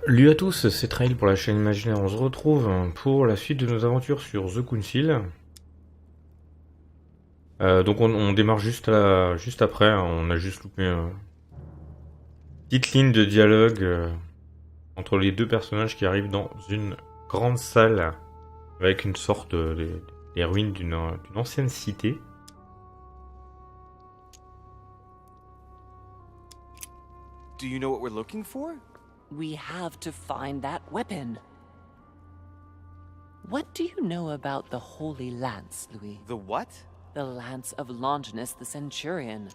Lui à tous, c'est Trail pour la chaîne Imaginaire. On se retrouve pour la suite de nos aventures sur The Council. Donc on démarre juste après, hein. On a juste loupé une petite ligne de dialogue entre les deux personnages qui arrivent dans une grande salle avec une sorte des ruines d'une ancienne cité. Do you know what we're looking for? We have to find that weapon. What do you know about the Holy Lance, Louis? The what? The lance of Longinus the Centurion.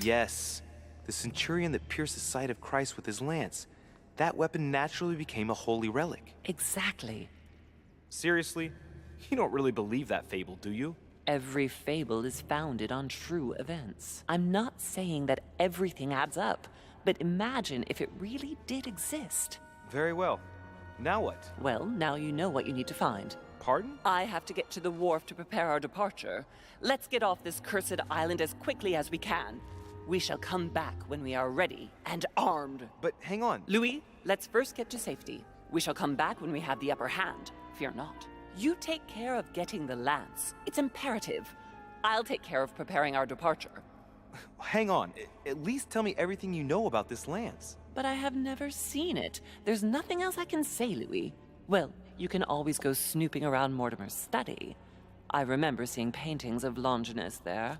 Yes, the centurion that pierced the side of Christ with his lance. That weapon naturally became a holy relic. Exactly. Seriously? You don't really believe that fable, do you? Every fable is founded on true events. I'm not saying that everything adds up, but imagine if it really did exist. Very well. Now what? Well, now you know what you need to find. Pardon? I have to get to the wharf to prepare our departure. Let's get off this cursed island as quickly as we can. We shall come back when we are ready and armed. But hang on. Louis, let's first get to safety. We shall come back when we have the upper hand. Fear not. You take care of getting the lance. It's imperative. I'll take care of preparing our departure. Hang on. At least tell me everything you know about this lance. But I have never seen it. There's nothing else I can say, Louis. Well, you can always go snooping around Mortimer's study. I remember seeing paintings of Longinus there.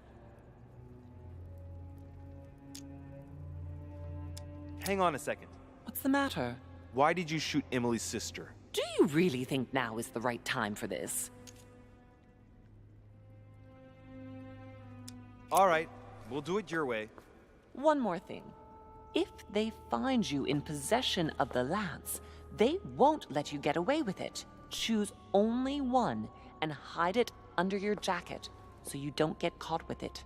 Hang on a second. What's the matter? Why did you shoot Emily's sister? Do you really think now is the right time for this? All right, we'll do it your way. One more thing. If they find you in possession of the lance, they won't let you get away with it. Choose only one and hide it under your jacket so you don't get caught with it.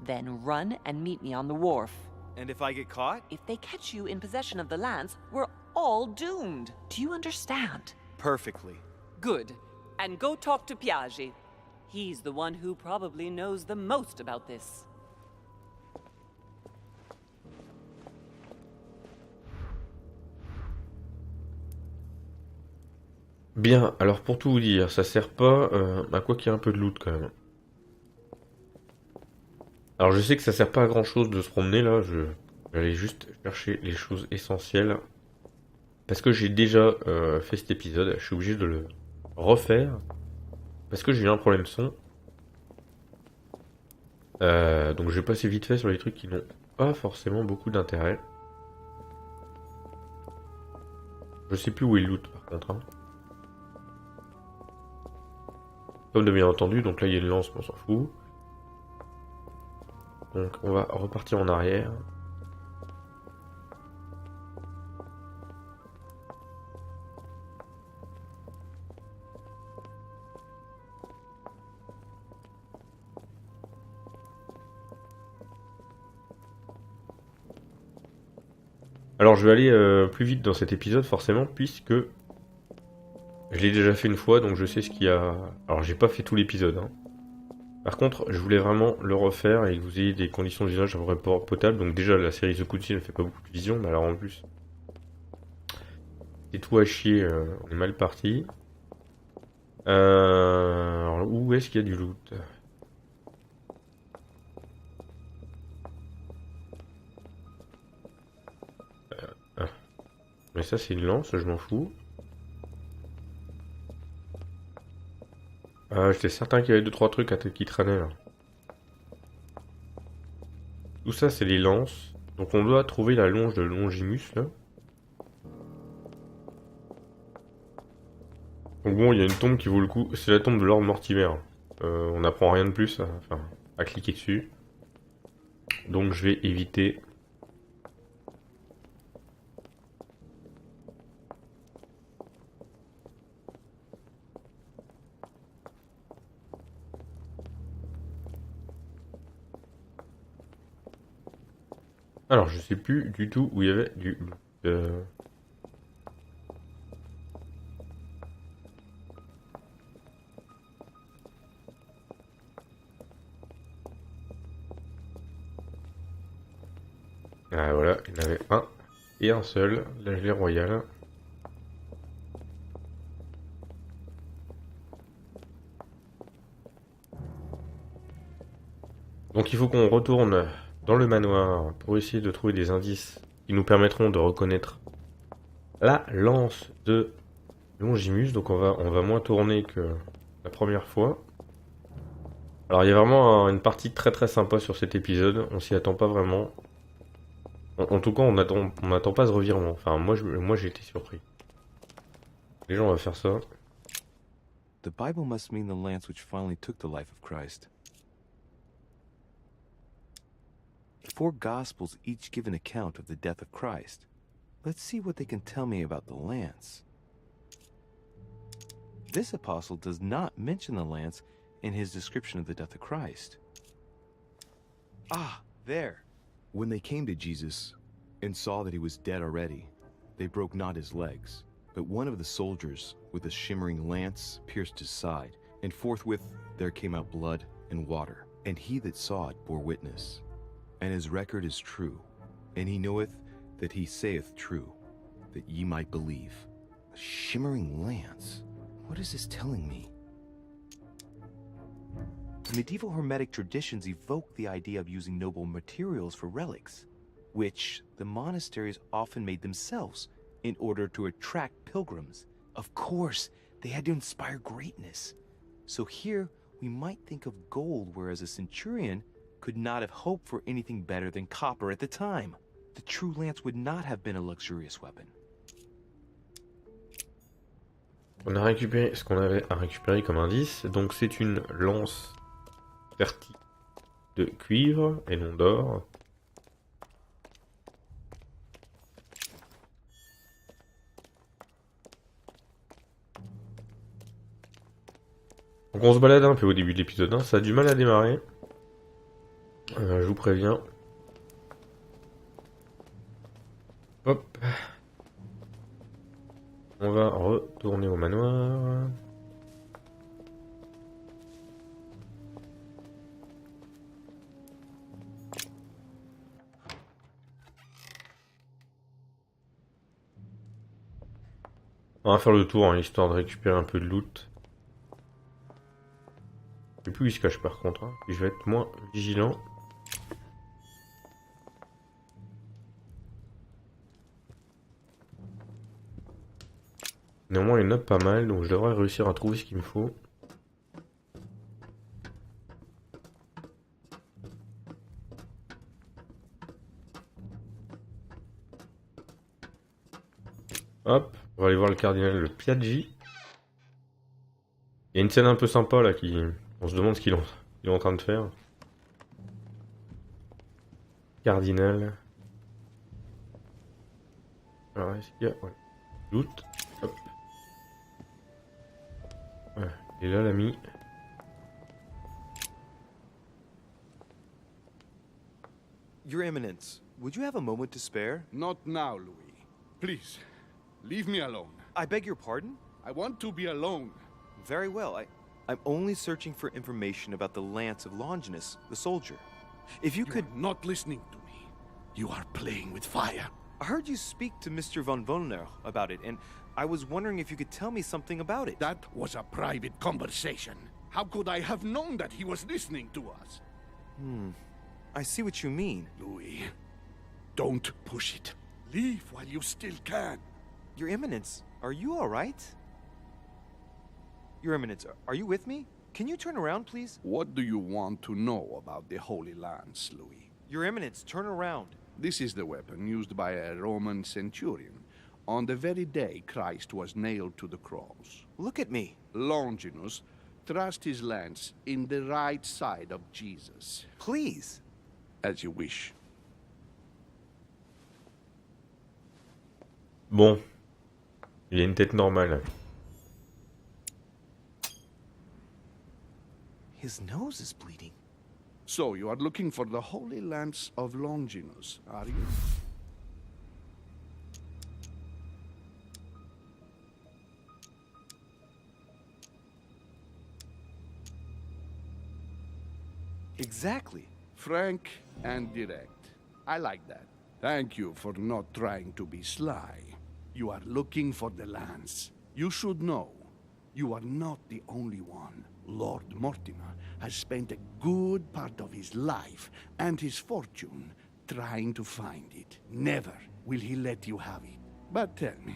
Then run and meet me on the wharf. And if I get caught? If they catch you in possession of the lance, we're all doomed. Do you understand? Perfectly. Good. And go talk to Piaget. He's the one who probably knows the most about this. Bien, alors pour tout vous dire, ça sert pas à quoi qu'il y ait un peu de loot quand même. Alors je sais que ça sert pas à grand chose de se promener là, je vais aller juste chercher les choses essentielles. Parce que j'ai déjà fait cet épisode, je suis obligé de le refaire. Parce que j'ai eu un problème son. Donc je vais passer vite fait sur les trucs qui n'ont pas forcément beaucoup d'intérêt. Je sais plus où est le loot par contre. Hein. Comme de bien entendu, donc là il y a une lance, mais on s'en fout. Donc on va repartir en arrière. Alors je vais aller plus vite dans cet épisode forcément puisque je l'ai déjà fait une fois donc je sais ce qu'il y a. Alors j'ai pas fait tout l'épisode. Hein. Par contre je voulais vraiment le refaire et que vous ayez des conditions d'usage à peu près potables. Donc déjà la série The Council ne fait pas beaucoup de vision mais alors en plus c'est tout à chier, on est mal parti. Alors où est-ce qu'il y a du loot ? Mais ça c'est une lance, je m'en fous. J'étais certain qu'il y avait 2-3 trucs qui traînaient là. Tout ça c'est les lances. Donc on doit trouver la longe de Longinus là. Donc bon, il y a une tombe qui vaut le coup. C'est la tombe de Lord Mortimer. On n'apprend rien de plus à cliquer dessus. Donc je vais éviter. Alors, je sais plus du tout où il y avait du loot. Ah voilà, il y en avait un et un seul, la gelée royale. Donc il faut qu'on retourne dans le manoir pour essayer de trouver des indices qui nous permettront de reconnaître la lance de Longinus. Donc on va moins tourner que la première fois. Alors il y a vraiment une partie très très sympa sur cet épisode, on s'y attend pas vraiment. En tout cas on attend pas ce revirement, enfin moi j'ai été surpris. Les gens on va faire ça. The Bible must mean the lance which finally took the life of Christ. The four Gospels each give an account of the death of Christ. Let's see what they can tell me about the lance. This apostle does not mention the lance in his description of the death of Christ. Ah, there. When they came to Jesus and saw that he was dead already, they broke not his legs, but one of the soldiers with a shimmering lance pierced his side, and forthwith there came out blood and water. And he that saw it bore witness, and his record is true, and he knoweth that he saith true, that ye might believe. A shimmering lance? What is this telling me? Medieval Hermetic traditions evoke the idea of using noble materials for relics, which the monasteries often made themselves in order to attract pilgrims. Of course, they had to inspire greatness. So here, we might think of gold, whereas a centurion could not have hoped for anything better than copper at the time. The true lance would not have been a luxurious weapon. On a récupéré ce qu'on avait à récupérer comme indice, donc c'est une lance sertie de cuivre et non d'or. Donc on se balade un peu au début de l'épisode, hein. Ça a du mal à démarrer. Je vous préviens. Hop. On va retourner au manoir. On va faire le tour, hein, histoire de récupérer un peu de loot. Je sais plus où il se cache par contre, hein. Je vais être moins vigilant. Néanmoins il y en a pas mal, donc je devrais réussir à trouver ce qu'il me faut. Hop, on va aller voir le cardinal, le Piaggi. Il y a une scène un peu sympa là, on se demande ce qu'il est en train de faire. Cardinal. Alors est-ce qu'il y a... Ouais. Loot. Hop. Voilà, il est là l'ami. Your Eminence, would you have a moment to spare? Not now, Louis. Please, leave me alone. I beg your pardon? I want to be alone. Very well. I'm only searching for information about the lance of Longinus, the soldier. If you could... are not listening to me. You are playing with fire. I heard you speak to Mr. von Wollner about it, and I was wondering if you could tell me something about it. That was a private conversation. How could I have known that he was listening to us? I see what you mean. Louis, don't push it. Leave while you still can. Your Eminence, are you all right? Your Eminence, are you with me? Can you turn around, please? What do you want to know about the Holy Lance, Louis? Your Eminence, turn around. This is the weapon used by a Roman centurion on the very day Christ was nailed to the cross. Look at me. Longinus thrust his lance in the right side of Jesus. Please. As you wish. Bon. Il a une tête normale. His nose is bleeding. So you are looking for the Holy Lance of Longinus, are you? Exactly. Frank and direct. I like that. Thank you for not trying to be sly. You are looking for the lance. You should know, you are not the only one. Lord Mortimer has spent a good part of his life and his fortune trying to find it. Never will he let you have it. But tell me,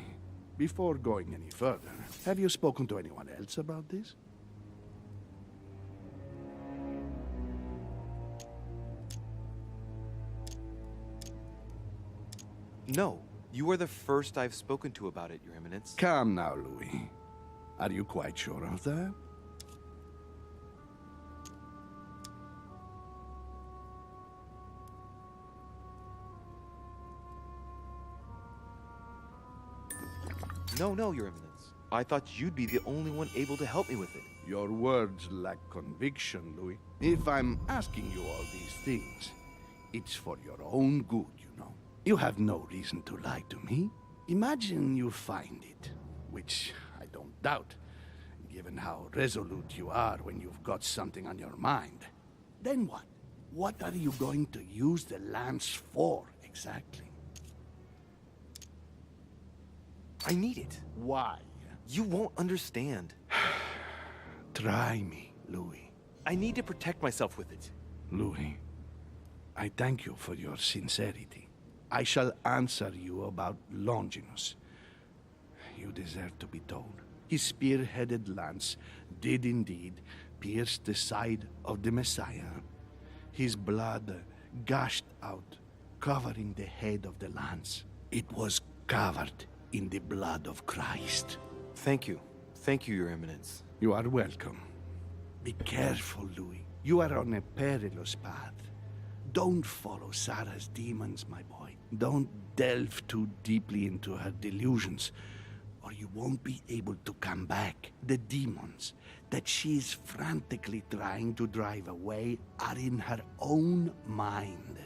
before going any further, have you spoken to anyone else about this? No, you are the first I've spoken to about it, Your Eminence. Come now, Louis. Are you quite sure of that? No, Your Eminence. I thought you'd be the only one able to help me with it. Your words lack conviction, Louis. If I'm asking you all these things, it's for your own good, you know. You have no reason to lie to me. Imagine you find it, which I don't doubt, given how resolute you are when you've got something on your mind. Then what? What are you going to use the lance for, exactly? I need it. Why? You won't understand. Try me, Louis. I need to protect myself with it. Louis, I thank you for your sincerity. I shall answer you about Longinus. You deserve to be told. His spear-headed lance did indeed pierce the side of the Messiah. His blood gushed out, covering the head of the lance. It was covered in the blood of Christ. Thank you. Thank you, Your Eminence. You are welcome. Be careful, Louis. You are on a perilous path. Don't follow Sarah's demons, my boy. Don't delve too deeply into her delusions, or you won't be able to come back. The demons that she is frantically trying to drive away are in her own mind.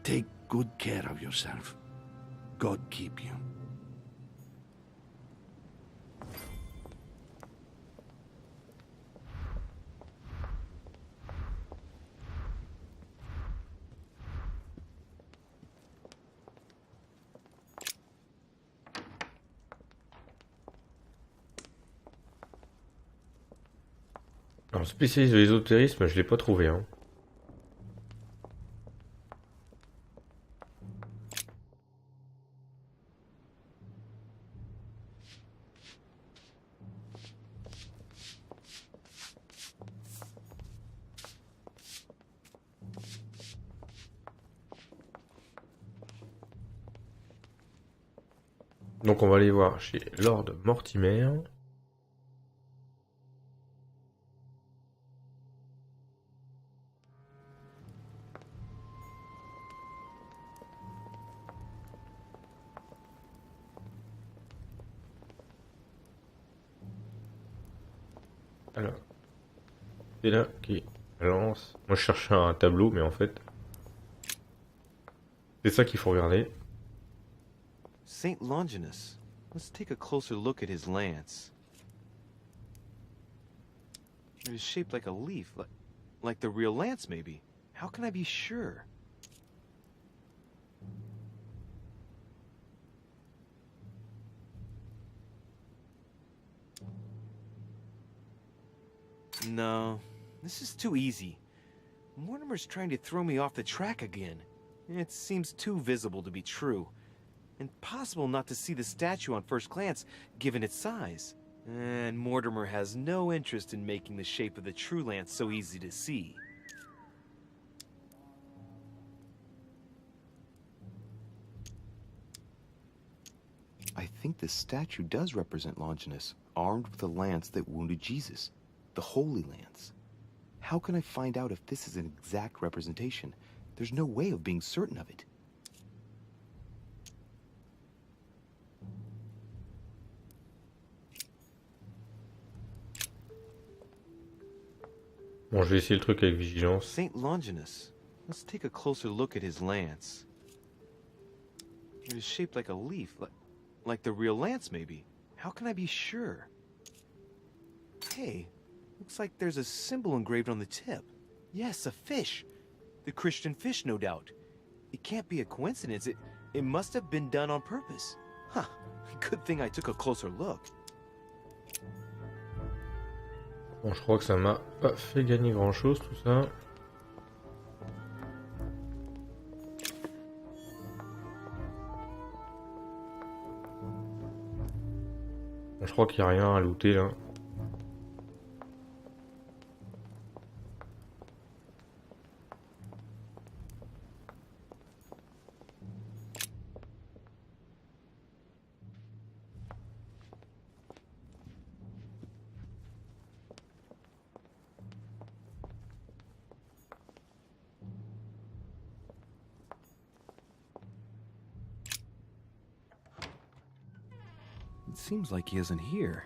Take good care of yourself. God keep you. Alors, spécialiste de l'ésotérisme, je l'ai pas trouvé, hein. Donc on va aller voir chez Lord Mortimer. Alors, c'est là qui lance. Moi je cherchais un tableau, mais en fait, c'est ça qu'il faut regarder. Saint Longinus. Let's take a closer look at his lance. It is shaped like a leaf, like the real lance, maybe. How can I be sure? No, this is too easy. Mortimer's trying to throw me off the track again. It seems too visible to be true. Impossible not to see the statue on first glance, given its size. And Mortimer has no interest in making the shape of the true lance so easy to see. I think this statue does represent Longinus, armed with a lance that wounded Jesus, the Holy Lance. How can I find out if this is an exact representation? There's no way of being certain of it. Bon, je vais essayer le truc avec vigilance. Saint Longinus. Let's take a closer look at his lance. It is shaped like a leaf, like the real lance, maybe. How can I be sure? Hey, looks like there's a symbol engraved on the tip. Yes, a fish. The Christian fish, no doubt. It can't be a coincidence. It must have been done on purpose. Huh. Good thing I took a closer look. Bon, je crois que ça m'a pas fait gagner grand chose tout ça. Bon, je crois qu'il n'y a rien à looter là. It seems like he isn't here.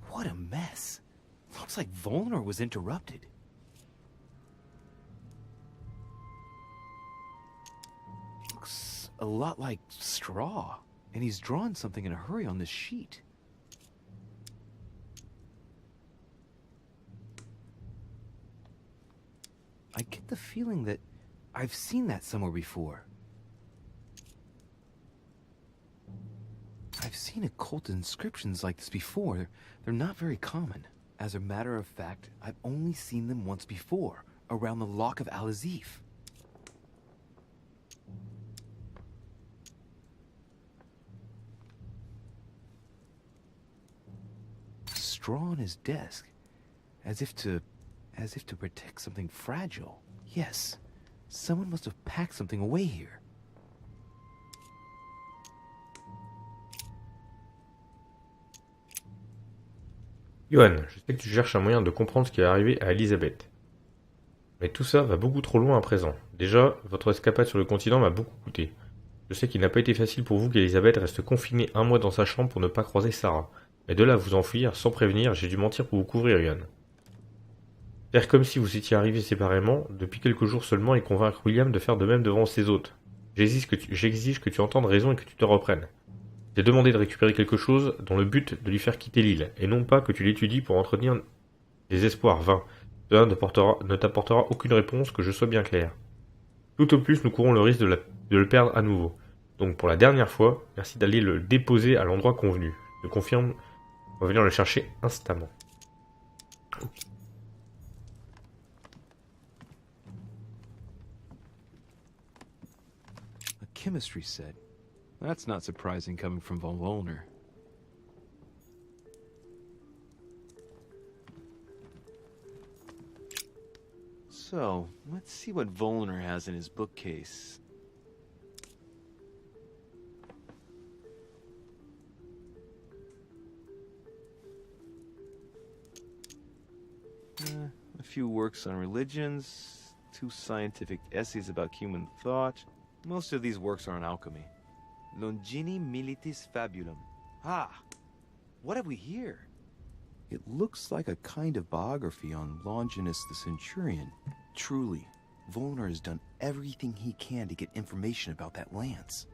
What a mess. Looks like Volner was interrupted. Looks a lot like straw. And he's drawn something in a hurry on this sheet. I get the feeling that I've seen that somewhere before. I've seen occult inscriptions like this before. They're not very common. As a matter of fact, I've only seen them once before, around the Lock of Al-Azif. Straw on his desk, as if to protect something fragile. Yes, someone must have packed something away here. Johan, je sais que tu cherches un moyen de comprendre ce qui est arrivé à Elisabeth. Mais tout ça va beaucoup trop loin à présent. Déjà, votre escapade sur le continent m'a beaucoup coûté. Je sais qu'il n'a pas été facile pour vous qu'Elisabeth reste confinée un mois dans sa chambre pour ne pas croiser Sarah. Mais de là à vous enfuir, sans prévenir, j'ai dû mentir pour vous couvrir, Johan. Faire comme si vous étiez arrivés séparément, depuis quelques jours seulement, et convaincre William de faire de même devant ses hôtes. J'exige que tu entendes raison et que tu te reprennes. J'ai demandé de récupérer quelque chose dont le but de lui faire quitter l'île, et non pas que tu l'étudies pour entretenir des espoirs vains. Cela ne t'apportera aucune réponse, que je sois bien clair. Tout au plus, nous courons le risque de le perdre à nouveau. Donc pour la dernière fois, merci d'aller le déposer à l'endroit convenu. Je confirme. On va venir le chercher instamment. A chemistry set. That's not surprising coming from von Volner. So, let's see what Volner has in his bookcase. A few works on religions, 2 scientific essays about human thought. Most of these works are on alchemy. Longinus militis fabulum. Ah, what have we here? It looks like a kind of biography on Longinus the centurion. Truly, Volner has done everything he can to get information about that lance.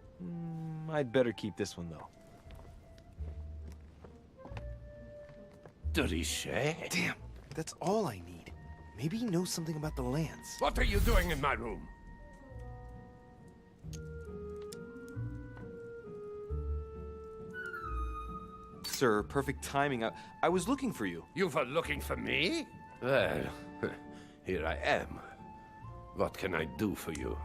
I'd better keep this one, though. Did he say? Damn, that's all I need. Maybe he knows something about the lance. What are you doing in my room? Sir, perfect timing. I was looking for you. You were looking for me? Well, here I am. What can I do for you?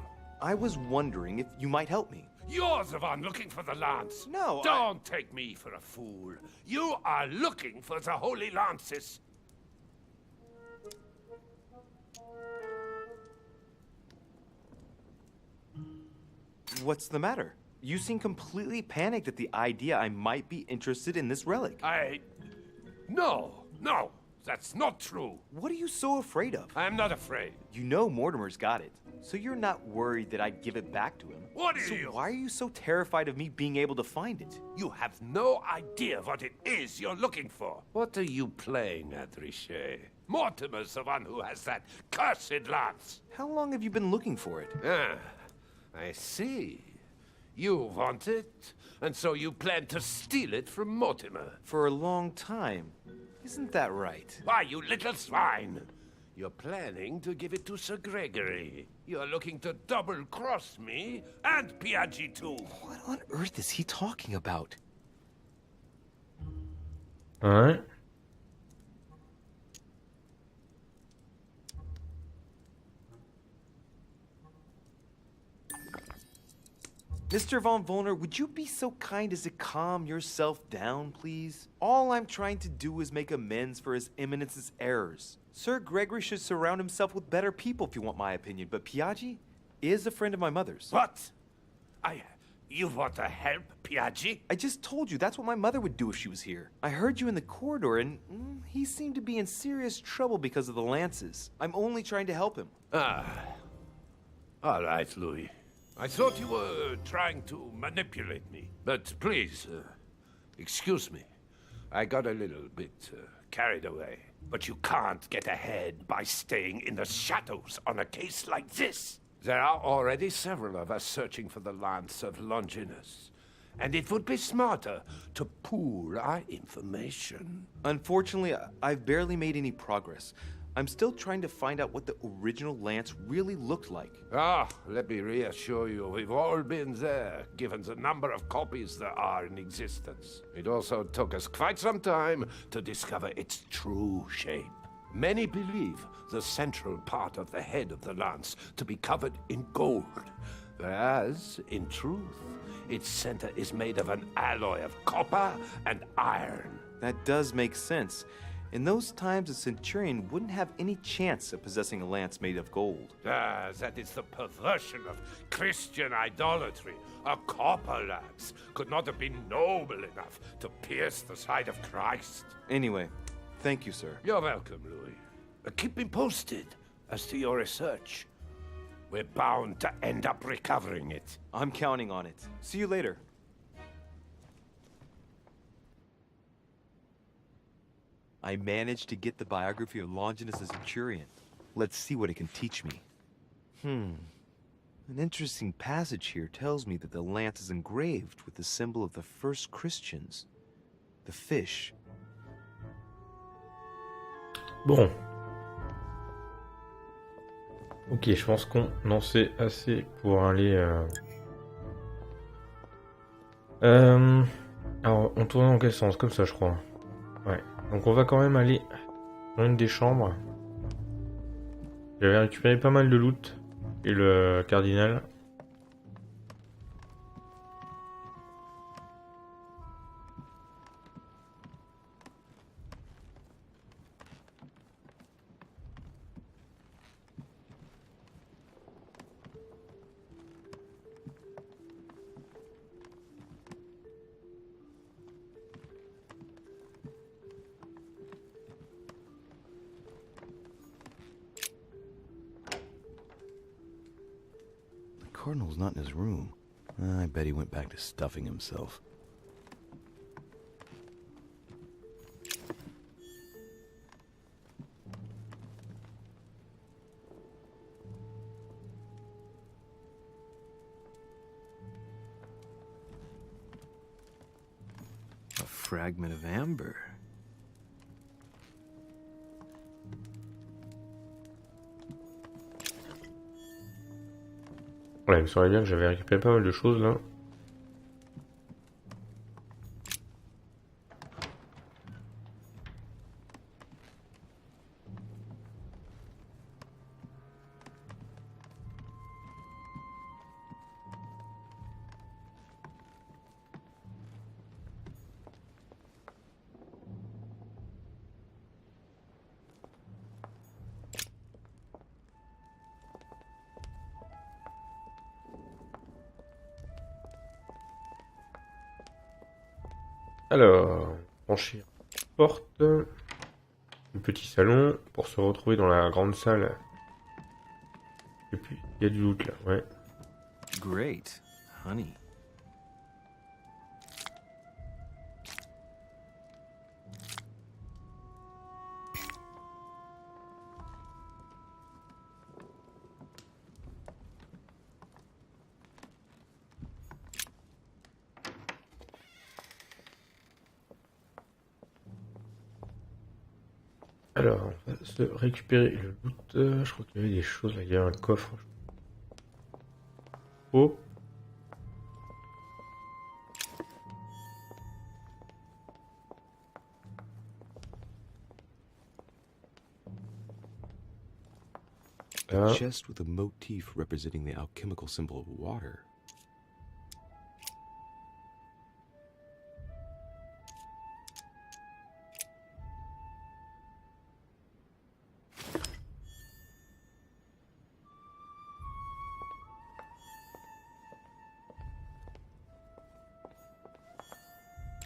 I was wondering if you might help me. You're the one looking for the lance. No, Don't take me for a fool. You are looking for the holy lances. What's the matter? You seem completely panicked at the idea I might be interested in this relic. No, that's not true. What are you so afraid of? I am not afraid. You know Mortimer's got it, so you're not worried that I'd give it back to him. What are So you? why are you so terrified of me being able to find it? You have no idea what it is you're looking for. What are you playing at, Richet? Mortimer's the one who has that cursed lance. How long have you been looking for it? I see. You want it, and so you plan to steal it from Mortimer. For a long time. Isn't that right? Why, you little swine! You're planning to give it to Sir Gregory. You're looking to double-cross me and Piaggi too. What on earth is he talking about? Ouais. Mr. Von Wollner, would you be so kind as to calm yourself down, please? All I'm trying to do is make amends for His Eminence's errors. Sir Gregory should surround himself with better people if you want my opinion, but Piaggi is a friend of my mother's. What? You want to help Piaggi? I just told you that's what my mother would do if she was here. I heard you in the corridor, and he seemed to be in serious trouble because of the lances. I'm only trying to help him. All right, Louis. I thought you were trying to manipulate me. But please, excuse me. I got a little bit carried away. But you can't get ahead by staying in the shadows on a case like this. There are already several of us searching for the lance of Longinus. And it would be smarter to pool our information. Unfortunately, I've barely made any progress. I'm still trying to find out what the original lance really looked like. Let me reassure you, we've all been there, given the number of copies there are in existence. It also took us quite some time to discover its true shape. Many believe the central part of the head of the lance to be covered in gold, whereas, in truth, its center is made of an alloy of copper and iron. That does make sense. In those times, a centurion wouldn't have any chance of possessing a lance made of gold. That is the perversion of Christian idolatry. A copper lance could not have been noble enough to pierce the side of Christ. Anyway, thank you, sir. You're welcome, Louis. Keep me posted as to your research. We're bound to end up recovering it. I'm counting on it. See you later. I managed to get the biography of Longinus the Centurion. Let's see what it can teach me. An interesting passage here tells me that the lance is engraved with the symbol of the first Christians, the fish. Bon. Ok, je pense qu'on en sait assez pour aller... Alors, on tourne dans quel sens? Comme ça, je crois. Ouais. Donc on va quand même aller dans une des chambres. J'avais récupéré pas mal de loot. Et le cardinal. The Cardinal's not in his room. I bet he went back to stuffing himself. A fragment of amber. Ouais, il me semblait bien que j'avais récupéré pas mal de choses là. Alors, franchir la porte, le petit salon, pour se retrouver dans la grande salle. Et puis, il y a du loot là, ouais. Great, honey. Alors, on va se récupérer le loot. Je crois qu'il y avait des choses là. Il y a un coffre. Oh. A chest with a motif representing the alchemical symbol of water.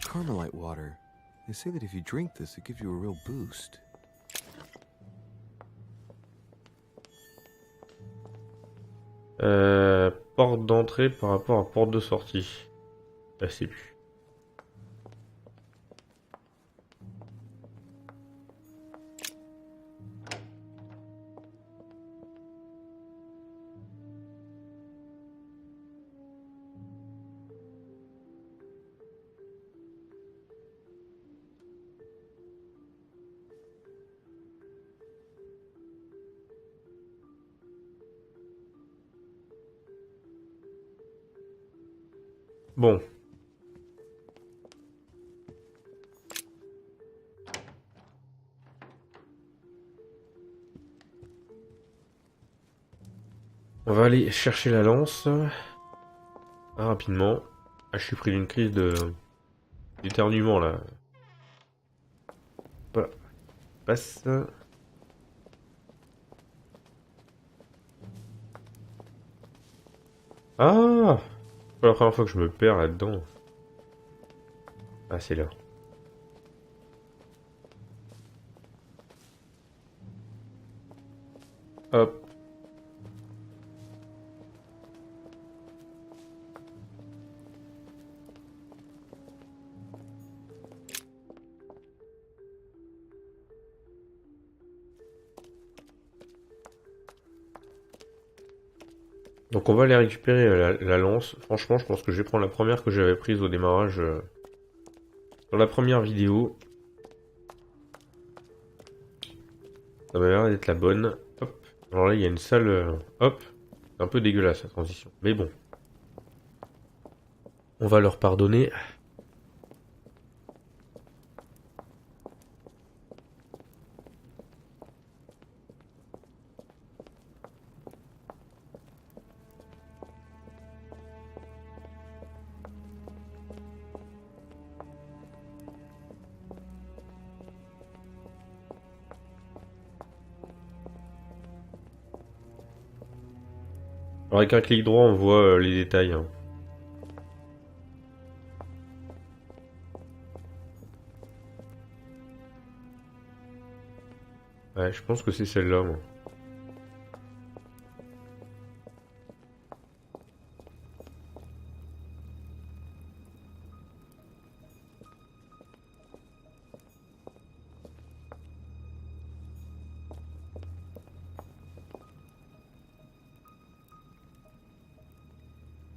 Carmelite water. They say that if you drink this, it gives you a real boost. Porte d'entrée par rapport à porte de sortie. Là, c'est plus. Bon. On va aller chercher la lance. Rapidement. Ah, je suis pris d'une crise d'éternuement là. Voilà. Passe. Ah! C'est la première fois que je me perds là-dedans. Ah, c'est là. Hop. Donc on va aller récupérer la lance. Franchement, je pense que je vais prendre la première que j'avais prise au démarrage dans la première vidéo. Ça m'a l'air d'être la bonne. Hop. Alors là, il y a une salle. Hop. C'est un peu dégueulasse la transition. Mais bon. On va leur pardonner. Alors avec un clic droit, on voit les détails. Hein. Ouais, je pense que c'est celle-là, moi.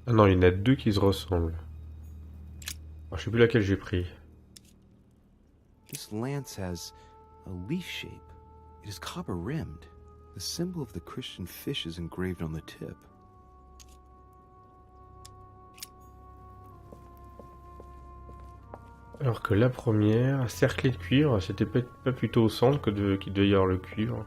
Ah non, il y en a deux qui se ressemblent. Alors, je sais plus laquelle j'ai pris. This lance has a leaf shape. It is copper rimmed. The symbol of the Christian fish is engraved on the tip. Alors que la première, cerclée de cuivre, c'était pas plutôt au centre qu'il devait y avoir le cuivre.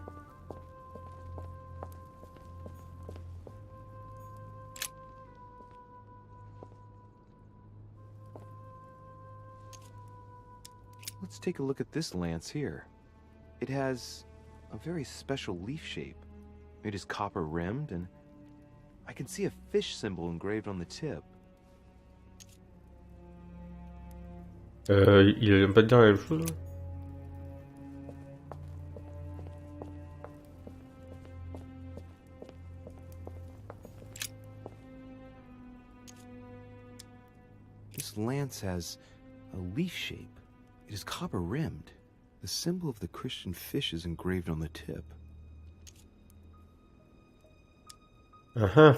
Let's take a look at this lance here. It has a very special leaf shape. It is copper rimmed, and I can see a fish symbol engraved on the tip. Il aime pas dire la même chose. This lance has a leaf shape. It is copper rimmed. The symbol of the Christian fish is engraved on the tip. Uh-huh.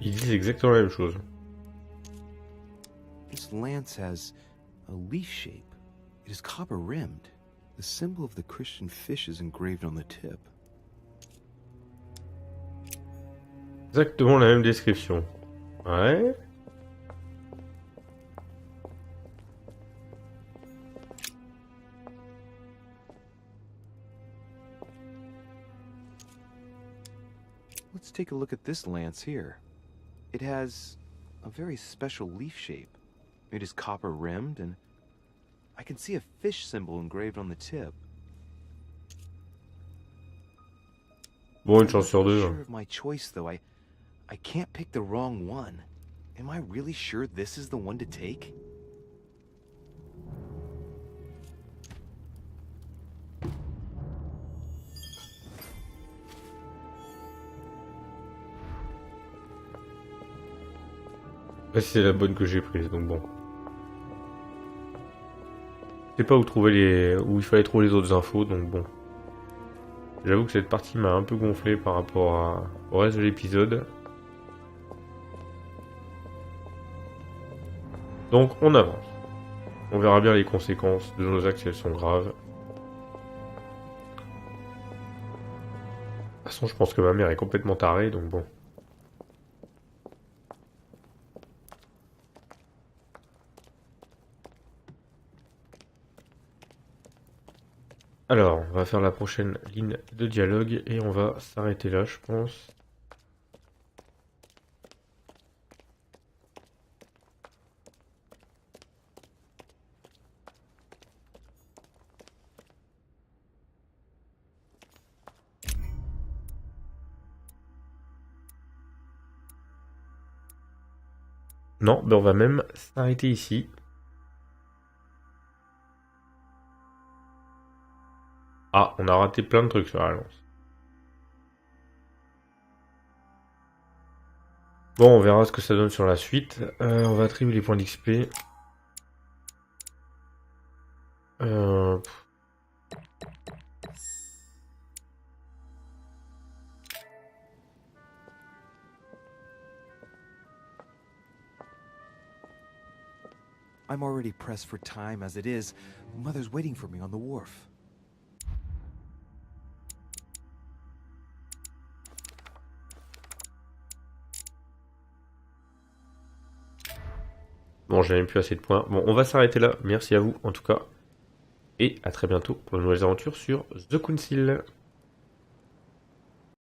Ils disent exactement la même chose. This lance has a leaf shape. It is copper rimmed. The symbol of the Christian fish is engraved on the tip. Exactement la même description. Ouais. Let's take a look at this lance here. It has a very special leaf shape. It is copper rimmed, and I can see a fish symbol engraved on the tip. Bon, une chance sur deux. I'm not sure of my choice, though. I can't pick the wrong one. Am I really sure this is the one to take? C'est la bonne que j'ai prise, donc bon. Je sais pas où trouver où il fallait trouver les autres infos, donc bon. J'avoue que cette partie m'a un peu gonflé par rapport au reste de l'épisode. Donc on avance. On verra bien les conséquences de nos actes si elles sont graves. De toute façon, je pense que ma mère est complètement tarée, donc bon. Alors, on va faire la prochaine ligne de dialogue et on va s'arrêter là, je pense. Non, ben on va même s'arrêter ici. Ah, on a raté plein de trucs sur la lance. Bon, on verra ce que ça donne sur la suite. On va attribuer les points d'XP. I'm already pressed for time as it is. Mother's waiting for me on the wharf. Bon, j'ai même plus assez de points. Bon, on va s'arrêter là. Merci à vous, en tout cas. Et à très bientôt pour de nouvelles aventures sur The Council.